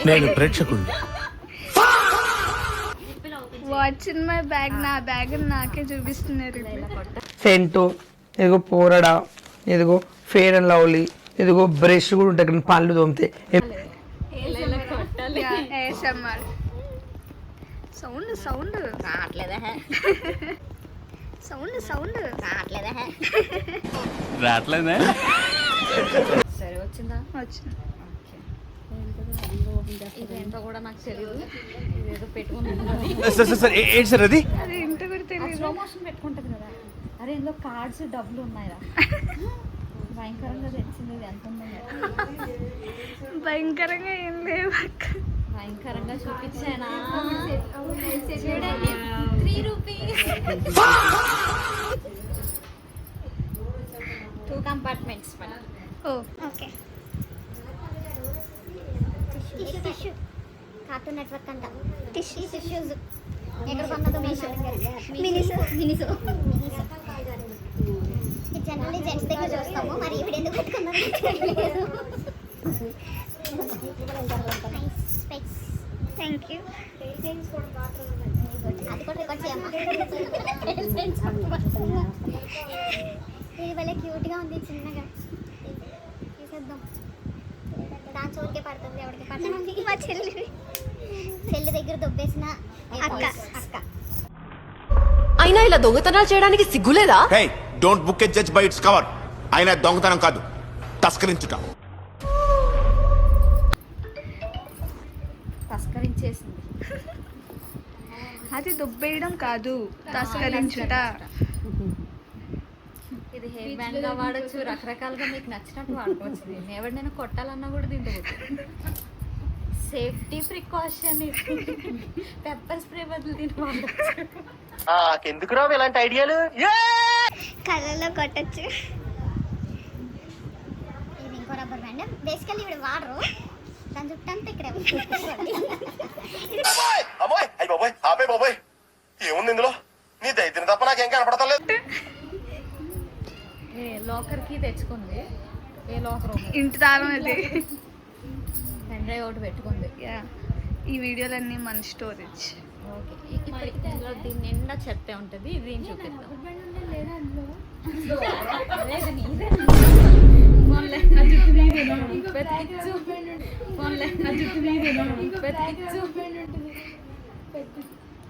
నేను ప్రేక్షకుడిని. What's in my bag, నా bag నాకే చూపిస్తున్నారు. సెంటు, ఇదిగో పోరడ, ఇదిగో ఫేర్ అండ్ లవ్లీ, ఇదిగో బ్రష్ కూడా ఉంటాయి కదా పళ్ళు తోమితే. ASMR సౌండ్ సౌండ్ రావట్లేదా? సౌండ్ సౌండ్ రావట్లేదా? సరే వచ్చిందా? వచ్చింది. ఇదేంటో కూడా నాకు తెలియదు. ఇదేదో పెట్టుకుంటుంది. ఏంటి సార్ అది? అది ఇంత కూడా తెలియదు. స్లో మోషన్ పెట్టుకుంటుంది కదా. అరే ఇందులో కార్డ్స్ డబ్బులు ఉన్నాయా? భయంకరంగా తెచ్చింది. ఇది ఎంత ఉందో భయంకరంగా ఏం లేవు అక్క. భయంకరంగా చూపించానా? చూడండి 3 రూపీస్. 2 కంపార్ట్మెంట్స్. ఓ ఓకే. టిష్యూ కార్టూన్ నెట్వర్క్ అంట. టిష్యూస్ ఎక్కడ కొన్నదో మీషో. మినిసో ఇది జనరల్లీ జెంట్స్ దగ్గర చూస్తాము, మరి ఇప్పుడు ఎందుకు పెట్టుకున్నాను థ్యాంక్ యూ. అది కూడా రికార్డ్ చేయమ్మా. ఇది భలే క్యూట్గా ఉంది, చిన్నగా తీసేద్దాం. దాని చోటుకే పడుతుంది, ఎవరికి పడుతుంది. మా చెల్లి దగ్గర దొబ్బేసిన అక్క. అయినా ఇలా దొంగతనాలు చేయడానికి సిగ్గులేదా? Hey don't book a judge by its cover. అయినా దొంగతనం కాదు, తస్కరించుట. తస్కరించేసింది. అది దుబ్బేయడం కాదు, తస్కరించుట. ఇది హెయిర్ బ్యాండ్ గా వాడచ్చు, రకరకాలుగా మీకు నచ్చినట్టు వాడుకోవచ్చు. దీన్ని ఎవరినైనా కొట్టాలన్నా కూడా దీంతో సేఫ్టీ ప్రికాషన్. పెప్పర్ స్ప్రే బదులు దీన్ని వాడచ్చు. ఎందుకు రావు ఇలాంటి ఐడియాలు? కళ్ళలో కొట్టచ్చు. ఇది ఇంకో రబ్బర్ బ్యాండ్. బేసికల్లీ ఇప్పుడు వాడరు, దాని చుట్టంతా ఇక్కడ ఏముంది ఇందులో? నీ దైత్యం తప్ప నాకేం కనపడతలేదు. లాకర్ కి తెచ్చుకుంది. ఏ లాకర్? ఇంటి తాళం అది. పెన్ డ్రైవ్ ఒకటి పెట్టుకుంది. ఈ వీడియోలన్నీ మన స్టోరేజ్. ఓకే, ఇప్పుడు ఇందులో దీని నిండా చెత్త ఉంటుంది. దీన్ని చూపిద్దాం.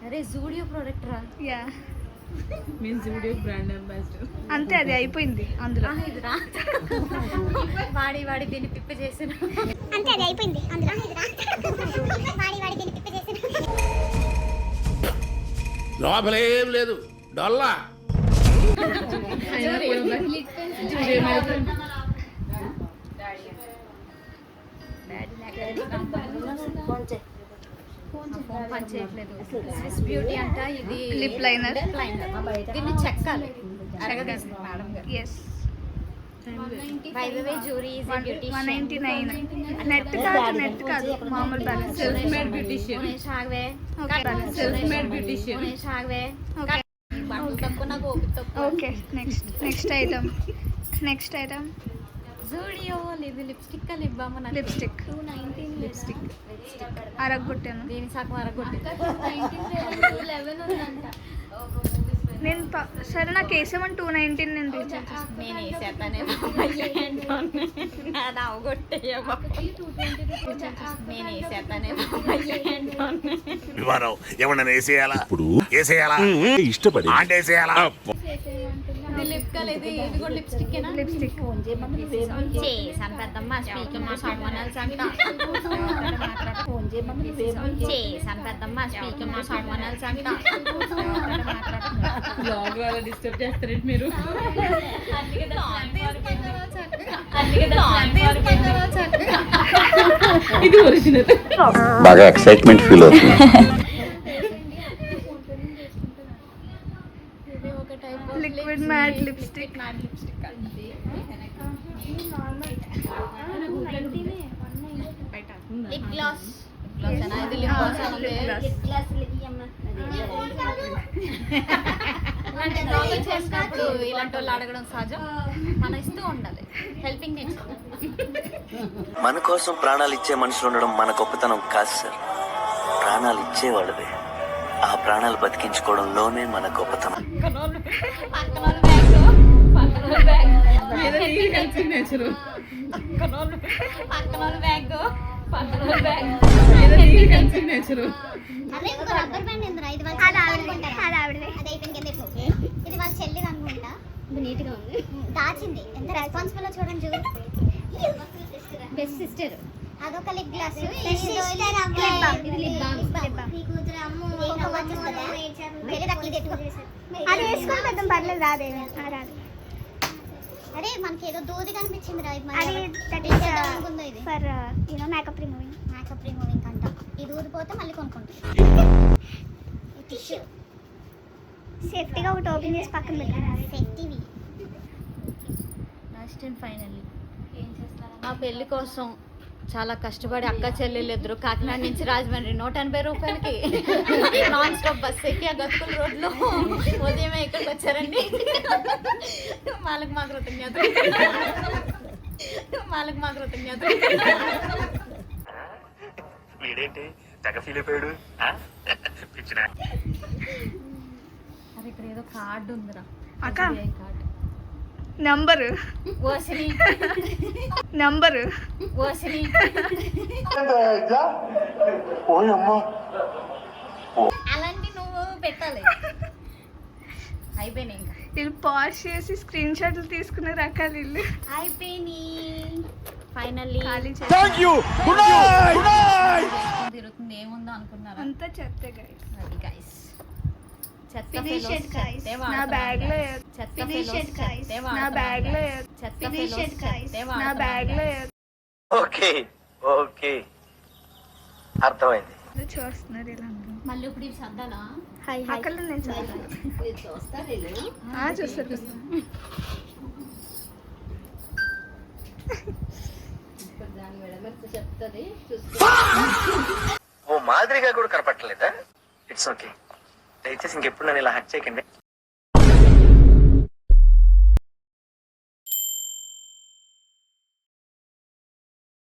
అరే జూడియో ప్రోడక్ట్ రా. Yeah means Zudio brand ambassador. అంతే, అది అయిపోయింది అందులో. ఇది రా వాడి దీన్ని పిప్పి చేసిన. అంటే అది అయిపోయింది అందులో. వాడి దీన్ని పిప్పి చేసిన. లోపలేం లేదు, డొల్లా. పని చేయట్లేదు. స్విస్ బ్యూటీ అంట. ఇది లిప్ లైనర్. దీన్ని చెక్కాలి. అరగదీసింది మేడం గారు. Yes. By the way jury is a beautician. 199. Net కాదు మామూలు బ్యాలెన్స్. Self made beautician. సాగవే సెల్ఫ్ మేడ్ బ్యూటీషియన్. సాగవే ఓకే బట్టలు తక్కువ, నాకు ఓపిక తక్కువ. ఓకే. Next item Zudio. ఇది lipstick lip balm. Lipstick. 219 lipstick. అరగొట్టాను దీని సగం అరగొట్టి. నేను సరే నాకు వేసామని 219 నేను రీఛార్జ్ చేస్తాను. నేను వేసేస్తానే అది అవగొట్టేయమ్మా. నేను వేసేస్తానే విమానం ఎవరన్నా వేసేయాలా? ఇప్పుడు వేసేయాలా? ఇష్టపడి వేసేయాలా? Lip colour. ఇది కూడా లిప్స్టిక్. లిప్స్టిక్. చేసాను పెద్దమ్మ. స్పీకింగ్ మా సమ్మనల్స్ అంట. చేసాను పెద్దమ్మ. స్పీకింగ్ మా సమ్మనల్స్ అంట. బ్లాగ్ వాళ్ళ డిస్టర్బ్ చేస్తారండి మీరు. ఇది ఒరిజినల్. బాగా ఎక్సైట్మెంట్ ఫీల్ అవుతుంది. Liquid mat lipstick. Lip gloss. ఇది లిప్ గ్లాస్. అంటే ప్రాబ్లం చేసినప్పుడు ఇలాంటి వాళ్ళు అడగడం సహజం. మనం ఇస్తూ ఉండాలి, హెల్పింగ్ నేచర్. మన కోసం ప్రాణాలు ఇచ్చే మనుషులు ఉండడం మన గొప్పతనం కాదు సార్, ప్రాణాలు ఇచ్చేవాళ్ళదే. ఆ ప్రాణాలు బతికించుకోవడంలోనే మన గొప్పతనం. పక్కన బ్యాగ్ పక్కన బ్యాగ్ హెల్పింగ్ నేచర్. పక్కన బ్యాగ్ పక్కన బ్యాగ్ హెల్పింగ్ నేచర్. అదే ఒక రబ్బర్ బ్యాండ్ ఎందురా ఇది వాళ్ళ అది ఆవిడదే. అది ఆవిడదే. అదే అయిపోయింది కింద ఇట్లా. ఇది వాళ్ళ చెల్లి అనుకుంటా. నీట్ గా ఉంది. దాచింది ఎంత రెస్పాన్సిబుల్ చూడండి చూడు. Best sister. అదొక లిప్ గ్లాస్. ఇది లిప్ బామ్. నీ కూతురు అమ్ము ఒక వచ్చేస్తుందా? వేరే రకాలు తెట్టుకో. అది వేసుకొని పెద్ద పర్లేదు రాదే. రాదు. అరే మనకి ఏదో దూది కనిపించింది రా. అది that is for makeup removing. Makeup removing అంట. ఇది ఊదిపోతే మళ్ళీ కొనుక్కుంటాం. టిష్యూ సేఫ్టీగా ఒకటి ఓపెన్ చేసి పక్కన పెట్టాను. సేఫ్టీవి. లాస్ట్ అండ్ ఫైనల్లీ మా పెళ్లి కోసం చాలా కష్టపడి అక్క చెల్లెళ్ళు ఇద్దరు కాకినాడ నుంచి రాజమండ్రి 180 రూపాయలకి నాన్ స్టాప్ బస్ ఎక్కి ఆ గతుకుల రోడ్లో ఉదయమే ఇక్కడికి వచ్చారండి. వాళ్ళకి మా కృతజ్ఞతలు. వాళ్ళకి మా కృతజ్ఞతలు. వీడేంటి తెగ ఫీల్ అయిపోయాడు. అరే ఇక్కడ ఏదో కార్డు ఉందిరా అక్క. కార్డు. నంబరు ఓసిని నంబరు ఓసిని అలాంటి నువ్వు పెట్టాలి. అయిపోయినాయి ఇంకా వీళ్ళు పాజ్ చేసి స్క్రీన్ షాట్లు తీసుకునే రకాలు వీళ్ళు. అయిపోయినాయి ఫైనల్లీ. ఖాళీ తిరుగుతుంది ఏముందో అనుకున్నారా? అంతా చెత్తే గైస్. అది గైస్ చెత్త Finish fellows it, guys. చెత్తే నా వాడుతున్నారు బ్యాగ్ లో guys. చెత్త Finish fellows it, guys. చెత్తే నా వాడుతున్నారు బ్యాగ్ లో guys. చెత్త Finish fellows it, guys. చెత్తే నా వాడుతున్నారు బ్యాగ్ లో guys. ఓకే ఓకే అర్థమైంది. చూస్తున్నారు ఇలా అందరూ. మళ్ళీ ఇప్పుడు ఇవి సర్దాలా? అక్కడ నేను చూస్తాను. చూస్తారు. ఓ మాదిరిగా కూడా కనపట్టలేదా? It's okay. దయచేసి ఇంకెప్పుడు నన్ను ఇలా హట్ చేయకండి.